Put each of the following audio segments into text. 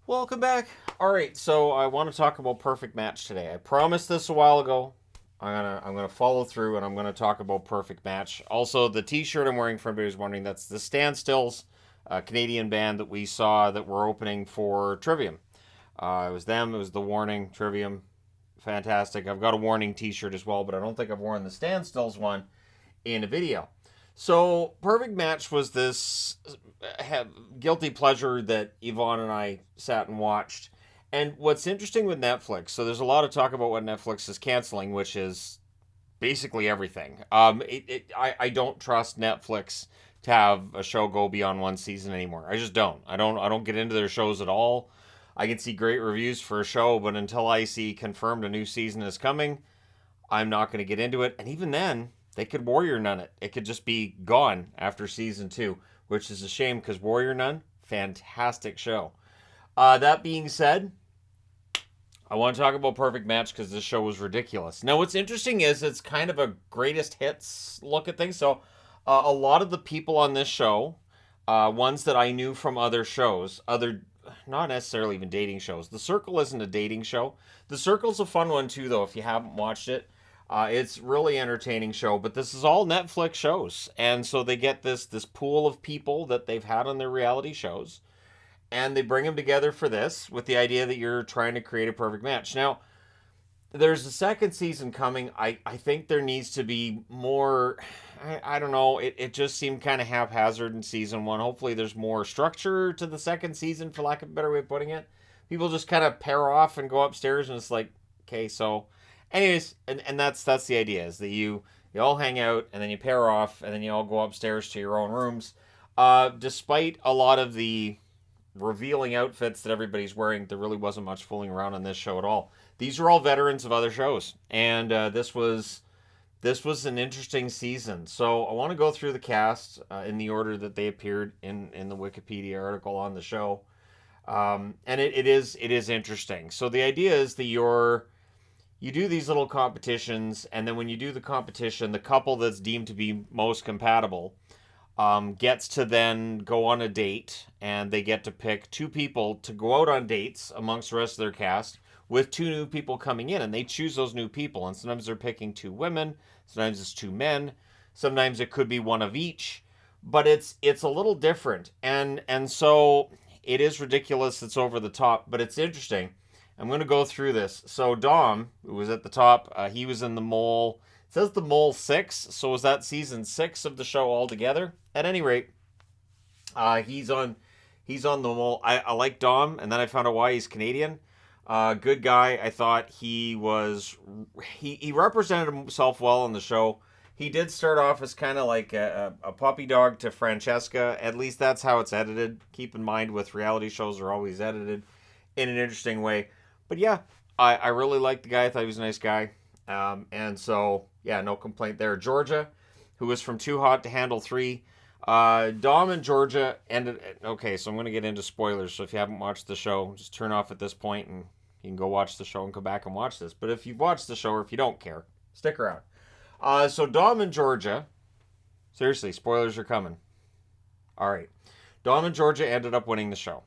Welcome back. All right, so I want to talk about Perfect Match today. I promised this a while ago. I'm gonna follow through, and I'm gonna talk about Perfect Match. Also, the T-shirt I'm wearing, for everybody who's wondering, that's the Standstills, a Canadian band that we saw that were opening for Trivium. It was them. It was the Warning Trivium. Fantastic. I've got a Warning T-shirt as well, but I don't think I've worn the Standstills one in a video. So, Perfect Match was this guilty pleasure that Yvonne and I sat and watched. And what's interesting with Netflix, so there's a lot of talk about what Netflix is canceling, which is basically everything. I don't trust Netflix to have a show go beyond one season anymore. I just don't. I don't get into their shows at all. I can see great reviews for a show, but until I see confirmed a new season is coming, I'm not going to get into it. And even then, they could Warrior Nun it. It could just be gone after season two, which is a shame because Warrior Nun, fantastic show. That being said, I want to talk about Perfect Match because this show was ridiculous. Now, what's interesting is it's kind of a greatest hits look at things. So, a lot of the people on this show, ones that I knew from other shows, not necessarily even dating shows. The Circle isn't a dating show. The Circle's a fun one too, though. If you haven't watched it, it's really entertaining show. But this is all Netflix shows, and so they get this pool of people that they've had on their reality shows, and they bring them together for this with the idea that you're trying to create a perfect match. Now, there's a second season coming. I think there needs to be more. I don't know. It just seemed kind of haphazard in season one. Hopefully, there's more structure to the second season, for lack of a better way of putting it. People just kind of pair off and go upstairs, and it's like, okay, so, anyways, and that's the idea is that you all hang out, and then you pair off, and then you all go upstairs to your own rooms. Despite a lot of the revealing outfits that everybody's wearing, there really wasn't much fooling around on this show at all. These are all veterans of other shows, and this was an interesting season. So I want to go through the cast in the order that they appeared in the Wikipedia article on the show, and it is interesting. So the idea is that you do these little competitions, and then when you do the competition, the couple that's deemed to be most compatible gets to then go on a date, and they get to pick two people to go out on dates amongst the rest of their cast with two new people coming in, and they choose those new people. And sometimes they're picking two women, sometimes it's two men, sometimes it could be one of each, but it's a little different, and so it is ridiculous. It's over the top, but it's interesting. I'm going to go through this. So Dom, who was at the top, he was in the mole. It says the mole 6, so was that season 6 of the show altogether? At any rate, he's on the mole. I like Dom, and then I found out why he's Canadian. Good guy. I thought he represented himself well on the show. He did start off as kind of like a puppy dog to Francesca. At least that's how it's edited. Keep in mind, with reality shows, are always edited in an interesting way. But yeah, I really liked the guy. I thought he was a nice guy. And so, yeah, no complaint there. Georgia, who was from Too Hot to Handle 3. Dom and Georgia ended. Okay, so I'm going to get into spoilers. So if you haven't watched the show, just turn off at this point and you can go watch the show and come back and watch this. But if you've watched the show, or if you don't care, stick around. So Dom and Georgia, seriously, spoilers are coming. All right. Dom and Georgia ended up winning the show.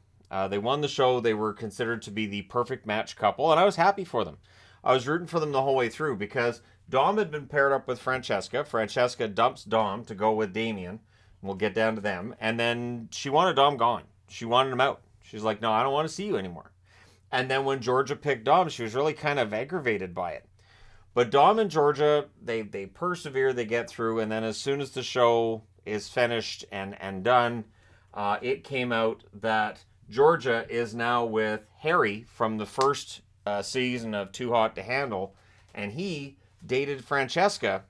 They won the show. They were considered to be the perfect match couple, and I was happy for them. I was rooting for them the whole way through because Dom had been paired up with Francesca. Francesca dumps Dom to go with Damien. We'll get down to them. And then she wanted Dom gone. She wanted him out. She's like, no, I don't want to see you anymore. And then when Georgia picked Dom, she was really kind of aggravated by it. But Dom and Georgia, they persevere, they get through, and then as soon as the show is finished and done, it came out that Georgia is now with Harry from the first season of Too Hot to Handle, and he dated Francesca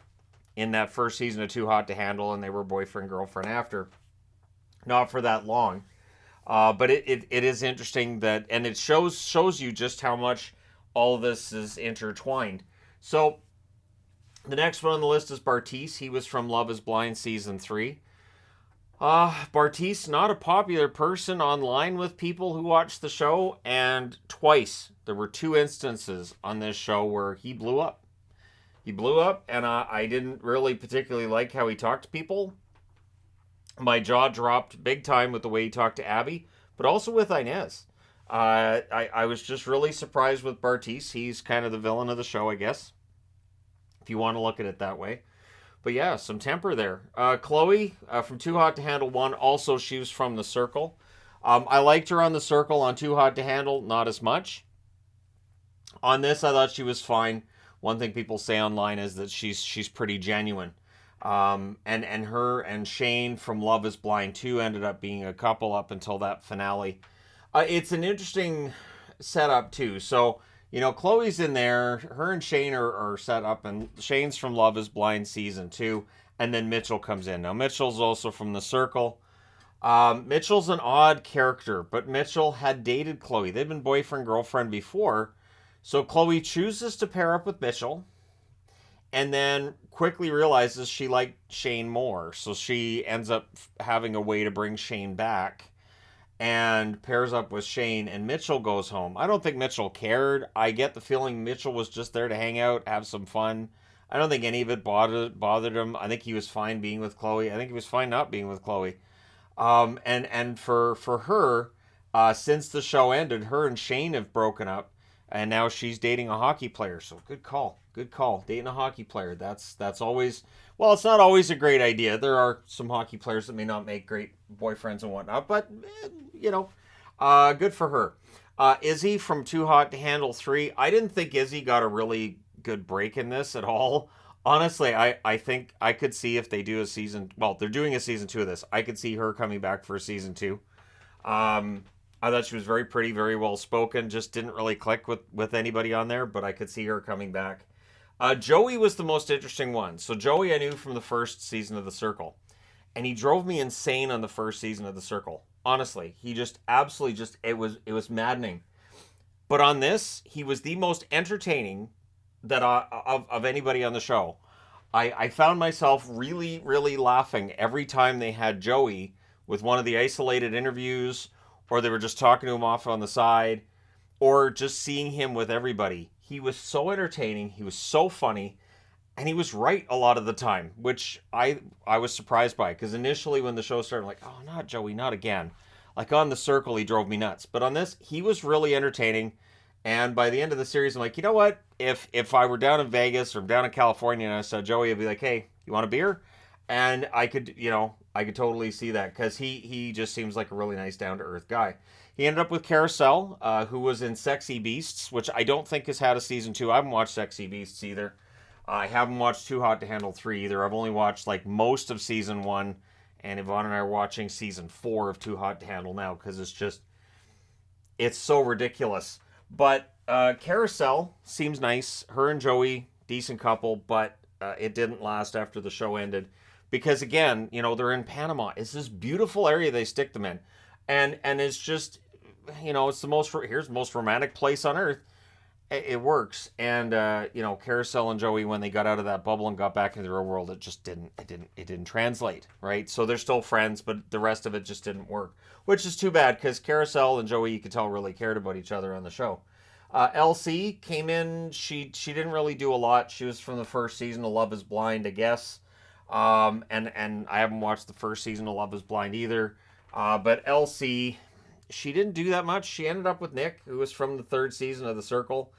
in that first season of Too Hot to Handle, and they were boyfriend girlfriend after. Not for that long, but it is interesting that, and it shows you just how much all of this is intertwined. So the next one on the list is Bartise. He was from Love Is Blind season 3. Bartise, not a popular person online with people who watch the show, and twice there were two instances on this show where he blew up. He blew up, and I didn't really particularly like how he talked to people. My jaw dropped big time with the way he talked to Abby, but also with Inez. I was just really surprised with Bartise. He's kind of the villain of the show, I guess, if you want to look at it that way. But yeah, some temper there. Chloe from Too Hot to Handle 1, also she was from The Circle. I liked her on The Circle. On Too Hot to Handle, not as much. On this, I thought she was fine. One thing people say online is that she's pretty genuine. And her and Shane from Love Is Blind 2 ended up being a couple up until that finale. It's an interesting setup too. So Chloe's in there. Her and Shane are set up, and Shane's from Love Is Blind season 2, and then Mitchell comes in. Now Mitchell's also from The Circle. Mitchell's an odd character, but Mitchell had dated Chloe. They've been boyfriend girlfriend before, so Chloe chooses to pair up with Mitchell, and then quickly realizes she liked Shane more. So she ends up having a way to bring Shane back and pairs up with Shane, and Mitchell goes home. I don't think Mitchell cared. I get the feeling Mitchell was just there to hang out, have some fun. I don't think any of it bothered him. I think he was fine being with Chloe. I think he was fine not being with Chloe. And for her, since the show ended, her and Shane have broken up, and now she's dating a hockey player. So good call, good call. Dating a hockey player. That's always, well, it's not always a great idea. There are some hockey players that may not make great boyfriends and whatnot, but good for her. Izzy from Too Hot to Handle 3. I didn't think Izzy got a really good break in this at all. Honestly, I think I could see if they do a season. Well, they're doing a season 2 of this. I could see her coming back for a season 2. I thought she was very pretty, very well spoken. Just didn't really click with anybody on there, but I could see her coming back. Joey was the most interesting one. So Joey I knew from the first season of The Circle, and he drove me insane on the first season of The Circle. Honestly, he just absolutely it was maddening. But on this, he was the most entertaining that of anybody on the show. I found myself really, really laughing every time they had Joey with one of the isolated interviews, or they were just talking to him off on the side, or just seeing him with everybody. He was so entertaining. He was so funny. And he was right a lot of the time, which I was surprised by, because initially when the show started, I'm like, oh, not Joey, not again. Like on The Circle, he drove me nuts. But on this, he was really entertaining. And by the end of the series, I'm like, you know what? If I were down in Vegas or down in California and I saw Joey, I'd be like, hey, you want a beer? And I could totally see that, because he just seems like a really nice, down to earth guy. He ended up with Carousel, who was in Sexy Beasts, which I don't think has had a season 2. I haven't watched Sexy Beasts either. I haven't watched Too Hot to Handle 3 either. I've only watched like most of season 1, and Yvonne and I are watching season 4 of Too Hot to Handle now, because it's so ridiculous. But Carousel seems nice. Her and Joey, decent couple, but it didn't last after the show ended, because again, they're in Panama. It's this beautiful area they stick them in, and it's just, it's here's the most romantic place on earth. It works. And Carousel and Joey, when they got out of that bubble and got back into the real world, it didn't translate, right? So they're still friends, but the rest of it just didn't work, which is too bad, because Carousel and Joey, you could tell, really cared about each other on the show. LC came in. She didn't really do a lot. She was from the first season of Love Is Blind, I guess. And I haven't watched the first season of Love Is Blind either. But LC, she didn't do that much. She ended up with Nick, who was from the third season of The Circle.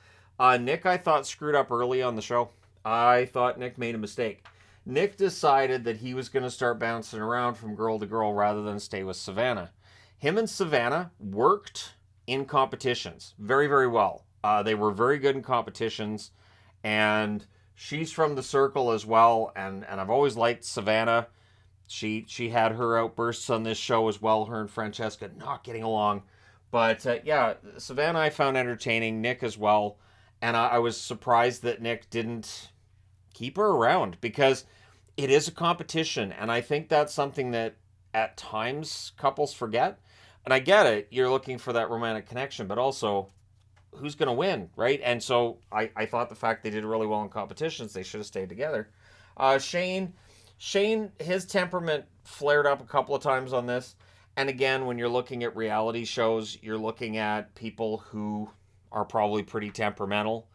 Nick, I thought, screwed up early on the show. I thought Nick made a mistake. Nick decided that he was going to start bouncing around from girl to girl rather than stay with Savannah. Him and Savannah worked in competitions very, very well. They were very good in competitions, and she's from The Circle as well, and I've always liked Savannah. She had her outbursts on this show as well, her and Francesca not getting along. But yeah, Savannah I found entertaining, Nick as well. And I was surprised that Nick didn't keep her around, because it is a competition. And I think that's something that at times couples forget. And I get it, you're looking for that romantic connection, but also who's going to win, right? And so I thought the fact they did really well in competitions, they should have stayed together. Shane, his temperament flared up a couple of times on this. And again, when you're looking at reality shows, you're looking at people who are probably pretty temperamental.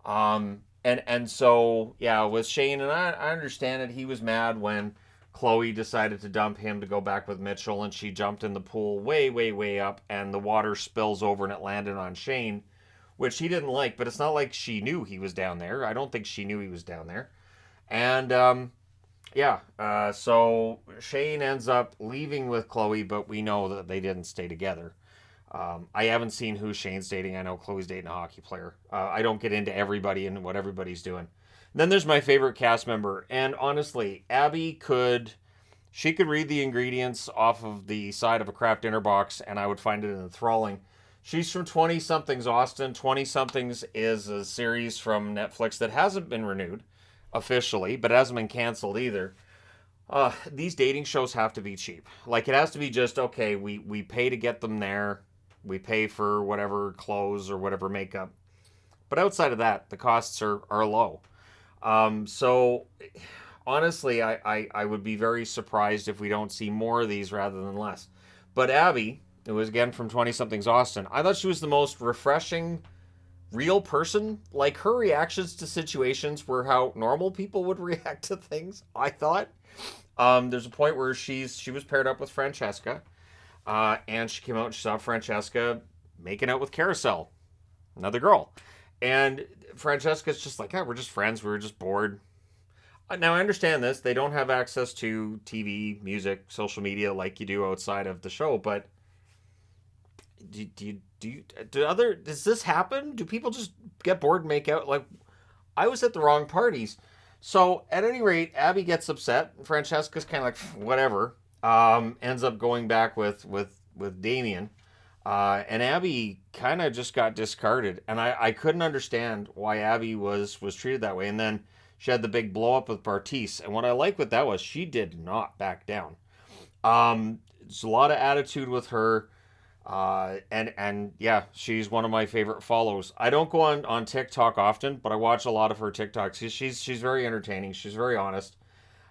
And so, yeah, with Shane, and I understand it, he was mad when Chloe decided to dump him to go back with Mitchell, and she jumped in the pool way, way, way up, and the water spills over and it landed on Shane, which he didn't like, but it's not like she knew he was down there. I don't think she knew he was down there. And yeah, so Shane ends up leaving with Chloe, but we know that they didn't stay together. I haven't seen who Shane's dating. I know Chloe's dating a hockey player. I don't get into everybody and what everybody's doing. And then there's my favorite cast member, and honestly, Abby she could read the ingredients off of the side of a Kraft dinner box, and I would find it enthralling. She's from 20 Somethings Austin. 20 Somethings is a series from Netflix that hasn't been renewed officially, but it hasn't been canceled either. These dating shows have to be cheap. Like, it has to be just, okay, we pay to get them there. We pay for whatever clothes or whatever makeup. But outside of that, the costs are low. So honestly, I would be very surprised if we don't see more of these rather than less. But Abby, who was again from 20 Somethings Austin, I thought she was the most refreshing, real person. Like, her reactions to situations were how normal people would react to things, I thought. There's a point where she was paired up with Francesca, and she came out and she saw Francesca making out with Carousel, another girl. And Francesca's just like, we're just friends. We were just bored. Now, I understand this. They don't have access to TV, music, social media like you do outside of the show, but does this happen? Do people just get bored and make out? Like, I was at the wrong parties. So, at any rate, Abby gets upset. Francesca's kind of like, whatever. Ends up going back with Damien. And Abby kind of just got discarded. And I couldn't understand why Abby was treated that way. And then she had the big blow up with Bartise. And what I like with that was she did not back down. There's a lot of attitude with her. And yeah, she's one of my favorite follows. I don't go on TikTok often, but I watch a lot of her TikToks. She's very entertaining. She's very honest.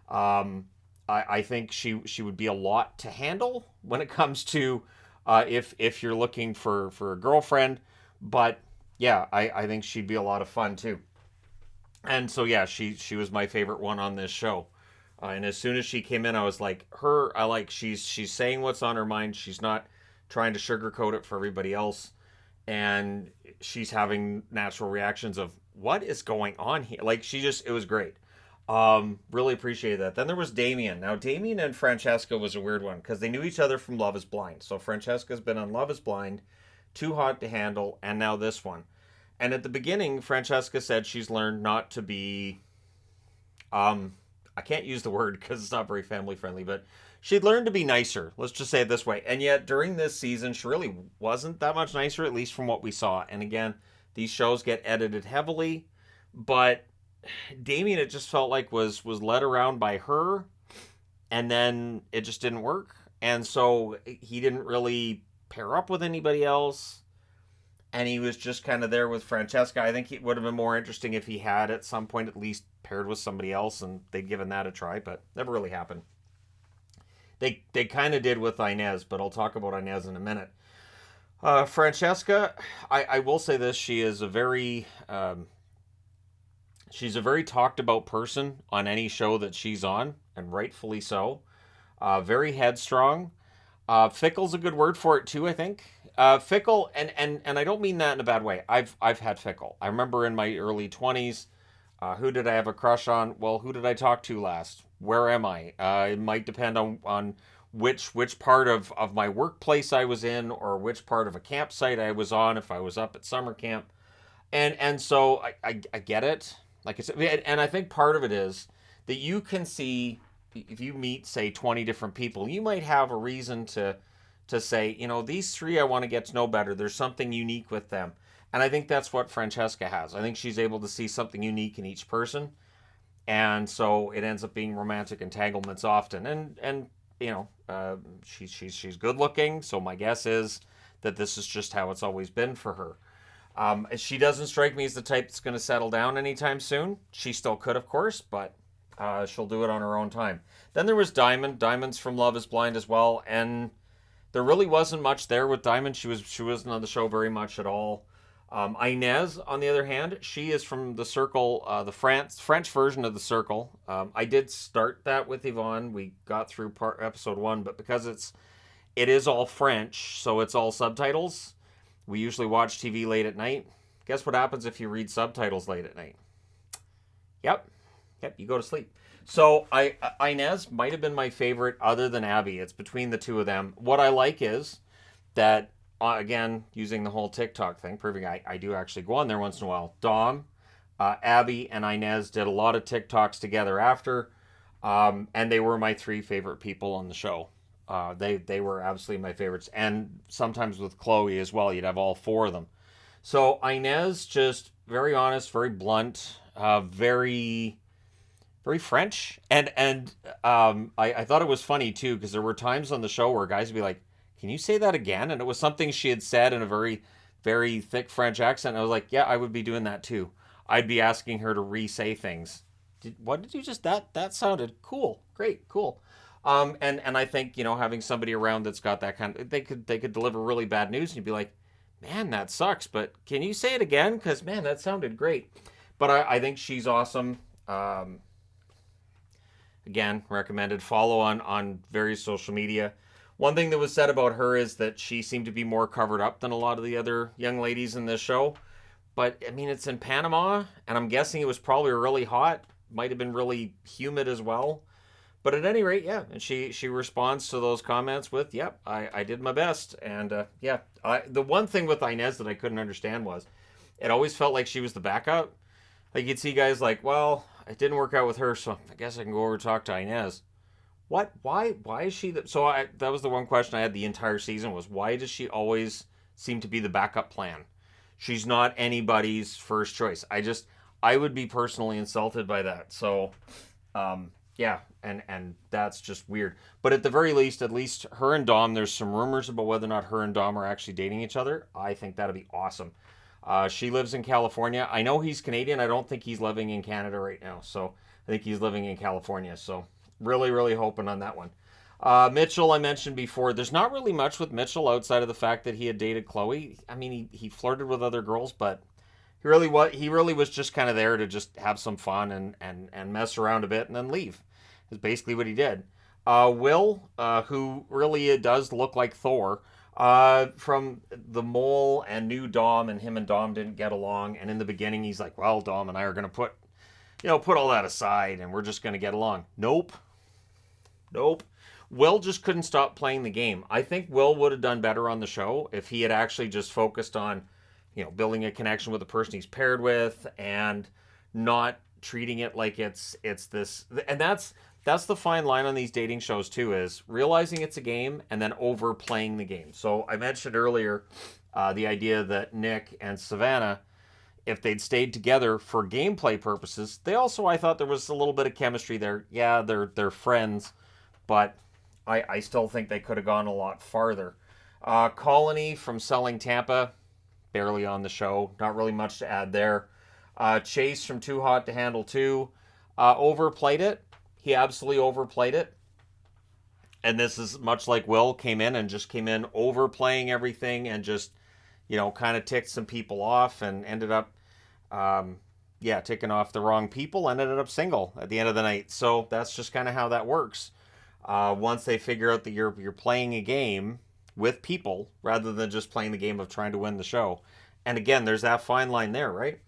I think she would be a lot to handle when it comes to if you're looking for a girlfriend. But yeah, I think she'd be a lot of fun too. And so yeah, she was my favorite one on this show. And as soon as she came in, I was like, she's saying what's on her mind. She's not trying to sugarcoat it for everybody else. And she's having natural reactions of what is going on here. Like, it was great. Really appreciated that. Then there was Damien. Now, Damien and Francesca was a weird one because they knew each other from Love is Blind. So Francesca's been on Love is Blind, Too Hot to Handle, and now this one. And at the beginning, Francesca said she's learned not to be, I can't use the word because it's not very family friendly, but she'd learned to be nicer. Let's just say it this way. And yet, during this season, she really wasn't that much nicer, at least from what we saw. And again, these shows get edited heavily, but Damien, it just felt like was led around by her, and then it just didn't work. And so he didn't really pair up with anybody else. And he was just kind of there with Francesca. I think it would have been more interesting if he had at some point at least paired with somebody else and they'd given that a try, but never really happened. They kind of did with Inez, but I'll talk about Inez in a minute. Francesca, I will say this: she is she's a very talked about person on any show that she's on, and rightfully so. Very headstrong. Fickle's a good word for it too, I think. Fickle, and I don't mean that in a bad way. I've had fickle. I remember in my early 20s, who did I have a crush on? Well, who did I talk to last? Where am I? It might depend on which part of my workplace I was in, or which part of a campsite I was on, if I was up at summer camp. And so I get it. Like I said, and I think part of it is that you can see, if you meet, say, 20 different people, you might have a reason to say, these three I want to get to know better. There's something unique with them. And I think that's what Francesca has. I think she's able to see something unique in each person. And so it ends up being romantic entanglements often. And she's good looking. So my guess is that this is just how it's always been for her. She doesn't strike me as the type that's going to settle down anytime soon. She still could, of course, but she'll do it on her own time. Then there was Diamond. Diamond's from Love is Blind as well. And there really wasn't much there with Diamond. She wasn't on the show very much at all. Inez, on the other hand, she is from the Circle, the French version of the Circle. I did start that with Yvonne. We got through episode 1, but because it is all French, so it's all subtitles. We usually watch TV late at night. Guess what happens if you read subtitles late at night? Yep, you go to sleep. So Inez might have been my favorite other than Abby. It's between the two of them. What I like is that, again, using the whole TikTok thing, proving I do actually go on there once in a while. Dom, Abby, and Inez did a lot of TikToks together after, and they were my 3 favorite people on the show. They were absolutely my favorites, and sometimes with Chloe as well. You'd have all 4 of them. So Inez, just very honest, very blunt, very French, and I thought it was funny too, because there were times on the show where guys would be like, "Can you say that again?" And it was something she had said in a very thick French accent. And I was like, "Yeah, I would be doing that too. I'd be asking her to re-say things. What did you just that sounded cool, great, cool." And I think, having somebody around that's got that kind of, they could deliver really bad news and you'd be like, "Man, that sucks, but can you say it again? Because man, that sounded great." But I think she's awesome. Again, recommended. Follow on various social media. One thing that was said about her is that she seemed to be more covered up than a lot of the other young ladies in this show. But I mean, it's in Panama, and I'm guessing it was probably really hot. Might have been really humid as well. But at any rate, yeah, and she responds to those comments with, "Yep, I did my best." And yeah, the one thing with Inez that I couldn't understand was, it always felt like she was the backup. Like you'd see guys like, "Well, it didn't work out with her, so I guess I can go over and talk to Inez." What? Why is she that? So that was the one question I had the entire season was, why does she always seem to be the backup plan? She's not anybody's first choice. I would be personally insulted by that. So, yeah, and that's just weird. But at the very least, at least her and Dom, there's some rumors about whether or not her and Dom are actually dating each other. I think that'd be awesome. She lives in California. I know he's Canadian. I don't think he's living in Canada right now. So I think he's living in California. So really hoping on that one. Mitchell, I mentioned before. There's not really much with Mitchell outside of the fact that he had dated Chloe. I mean, he flirted with other girls, but he really was just kind of there to just have some fun and mess around a bit and then leave. Is basically what he did. Will, who really does look like Thor, from the mole, and knew Dom, and him and Dom didn't get along. And in the beginning, he's like, "Well, Dom and I are gonna put all that aside, and we're just gonna get along." Nope. Will just couldn't stop playing the game. I think Will would have done better on the show if he had actually just focused on, building a connection with the person he's paired with, and not treating it like it's this. And that's the fine line on these dating shows too, is realizing it's a game and then overplaying the game. So I mentioned earlier the idea that Nick and Savannah, if they'd stayed together for gameplay purposes, they also, I thought there was a little bit of chemistry there. Yeah, they're friends, but I still think they could have gone a lot farther. Colony from Selling Tampa, barely on the show. Not really much to add there. Chase from Too Hot to Handle 2, overplayed it. He absolutely overplayed it. And this is much like Will came in overplaying everything and just, kind of ticked some people off and ended up, ticking off the wrong people and ended up single at the end of the night. So that's just kind of how that works. Once they figure out that you're playing a game with people rather than just playing the game of trying to win the show. And again, there's that fine line there, right?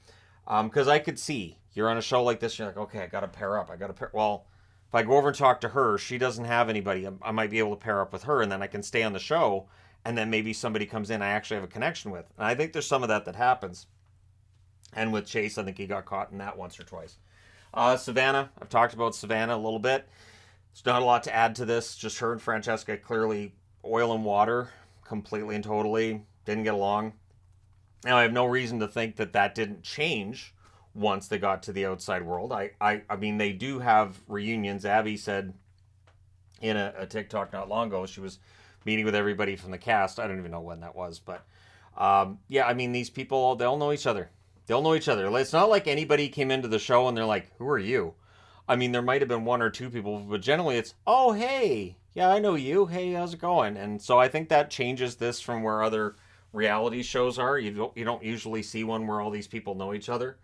Because I could see you're on a show like this, you're like, okay, I got to pair up. Well, if I go over and talk to her, she doesn't have anybody. I might be able to pair up with her, and then I can stay on the show, and then maybe somebody comes in I actually have a connection with. And I think there's some of that happens. And with Chase, I think he got caught in that once or twice. Savannah, I've talked about Savannah a little bit. There's not a lot to add to this. Just her and Francesca, clearly oil and water, completely and totally. Didn't get along. Now, I have no reason to think that didn't change once they got to the outside world. I mean, they do have reunions. Abby said in a TikTok not long ago, she was meeting with everybody from the cast. I don't even know when that was. But, yeah, I mean, these people, they all know each other. They'll know each other. It's not like anybody came into the show and they're like, "Who are you?" I mean, there might have been one or two people, but generally it's, "Oh, hey, yeah, I know you. Hey, how's it going?" And so I think that changes this from where other reality shows are. You don't usually see one where all these people know each other.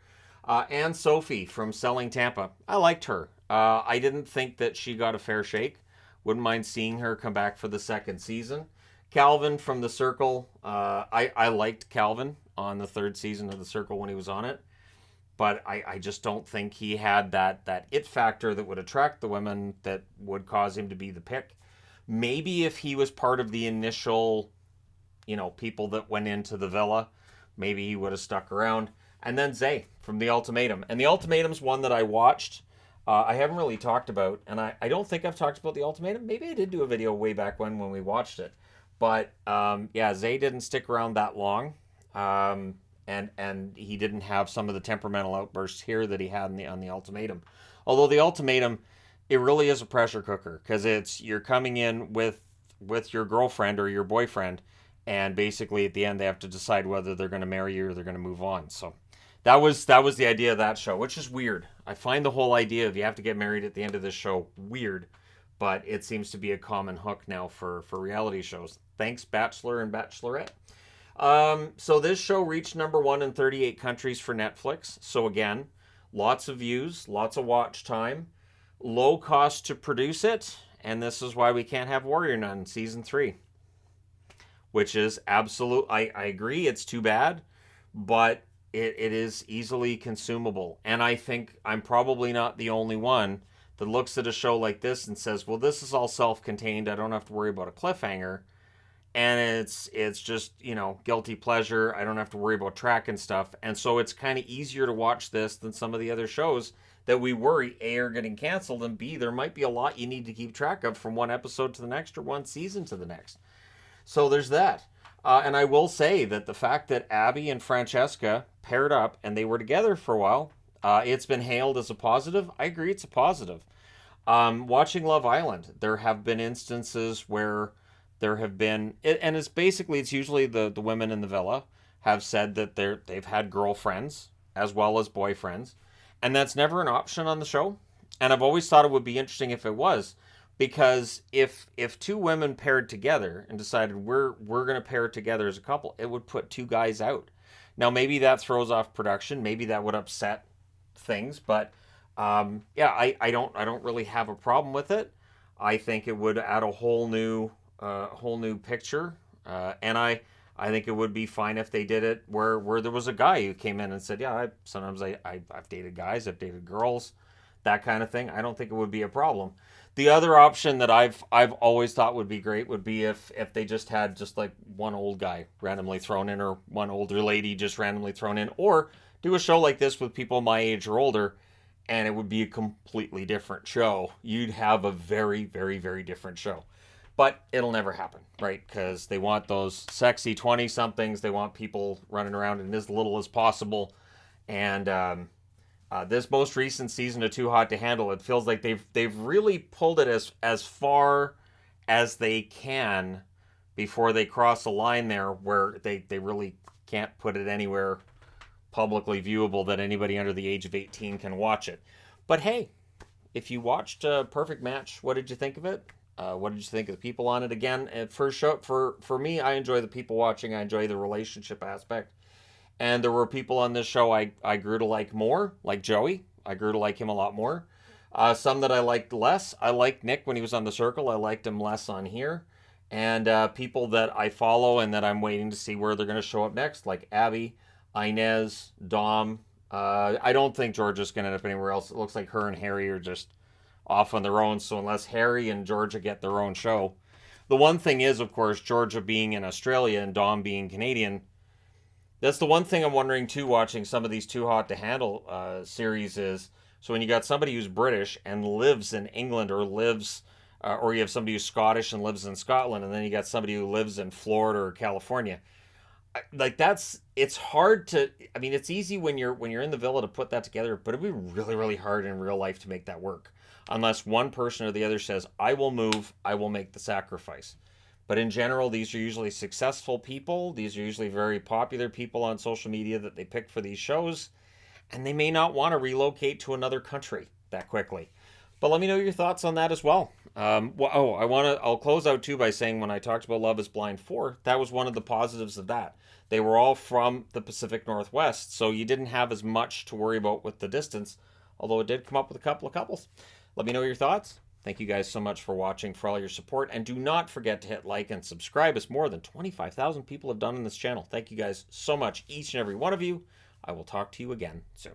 And Sophie from Selling Tampa. I liked her. I didn't think that she got a fair shake. Wouldn't mind seeing her come back for the second season. Calvin from The Circle. I liked Calvin on the third season of The Circle when he was on it. But I just don't think he had that it factor that would attract the women that would cause him to be the pick. Maybe if he was part of the initial, people that went into the villa, maybe he would have stuck around. And then Zay from The Ultimatum. And The Ultimatum's one that I watched. I haven't really talked about, and I don't think I've talked about The Ultimatum. Maybe I did do a video way back when we watched it. But yeah, Zay didn't stick around that long. And he didn't have some of the temperamental outbursts here that he had on the Ultimatum. Although The Ultimatum, it really is a pressure cooker, because you're coming in with your girlfriend or your boyfriend, and basically at the end they have to decide whether they're going to marry you or they're going to move on. So that was the idea of that show, which is weird. I find the whole idea of you have to get married at the end of this show weird, but it seems to be a common hook now for reality shows. Thanks, Bachelor and Bachelorette. So this show reached #1 in 38 countries for Netflix. So again, lots of views, lots of watch time, low cost to produce it, and this is why we can't have Warrior Nun season 3, which is absolute. I agree, it's too bad, but it is easily consumable. And I think I'm probably not the only one that looks at a show like this and says, well, this is all self-contained. I don't have to worry about a cliffhanger. And it's just, guilty pleasure. I don't have to worry about track and stuff. And so it's kind of easier to watch this than some of the other shows that we worry, A, are getting canceled, and B, there might be a lot you need to keep track of from one episode to the next or one season to the next. So there's that. And I will say that the fact that Abby and Francesca paired up and they were together for a while, it's been hailed as a positive. I agree, it's a positive. Watching Love Island, there have been instances where there have been, and it's usually the women in the villa have said that they've had girlfriends as well as boyfriends, and that's never an option on the show. And I've always thought it would be interesting if it was, because if two women paired together and decided we're going to pair together as a couple, it would put two guys out. Now maybe that throws off production, maybe that would upset things, but yeah, I don't really have a problem with it. I think it would add a whole new picture, and I think it would be fine if they did it where there was a guy who came in and said, yeah, I've dated guys, I've dated girls, that kind of thing. I don't think it would be a problem. The other option that I've always thought would be great would be if they just had just like one old guy randomly thrown in, or one older lady just randomly thrown in, or do a show like this with people my age or older, and it would be a completely different show. You'd have a very, very, very different show. But it'll never happen, right? Because they want those sexy 20-somethings. They want people running around in as little as possible. And this most recent season of Too Hot to Handle, it feels like they've really pulled it as far as they can before they cross a line there where they really can't put it anywhere publicly viewable that anybody under the age of 18 can watch it. But hey, if you watched Perfect Match, what did you think of it? What did you think of the people on it? Again, for me, I enjoy the people watching. I enjoy the relationship aspect. And there were people on this show I grew to like more, like Joey. I grew to like him a lot more. Some that I liked less. I liked Nick when he was on The Circle. I liked him less on here. And people that I follow and that I'm waiting to see where they're going to show up next, like Abby, Inez, Dom. I don't think Georgia's going to end up anywhere else. It looks like her and Harry are just off on their own, so unless Harry and Georgia get their own show. The one thing is, of course, Georgia being in Australia and Dom being Canadian, that's the one thing I'm wondering too, watching some of these Too Hot to Handle series is, so when you got somebody who's British and lives in England, or or you have somebody who's Scottish and lives in Scotland, and then you got somebody who lives in Florida or California, it's hard to, it's easy when you're in the villa to put that together, but it'd be really, really hard in real life to make that work. Unless one person or the other says, I will move, I will make the sacrifice. But in general, these are usually successful people. These are usually very popular people on social media that they pick for these shows. And they may not want to relocate to another country that quickly. But let me know your thoughts on that as well. I'll close out too by saying when I talked about Love is Blind 4, that was one of the positives of that. They were all from the Pacific Northwest, so you didn't have as much to worry about with the distance, although it did come up with a couple of couples. Let me know your thoughts. Thank you guys so much for watching, for all your support, and do not forget to hit like and subscribe, as more than 25,000 people have done on this channel. Thank you guys so much, each and every one of you. I will talk to you again soon.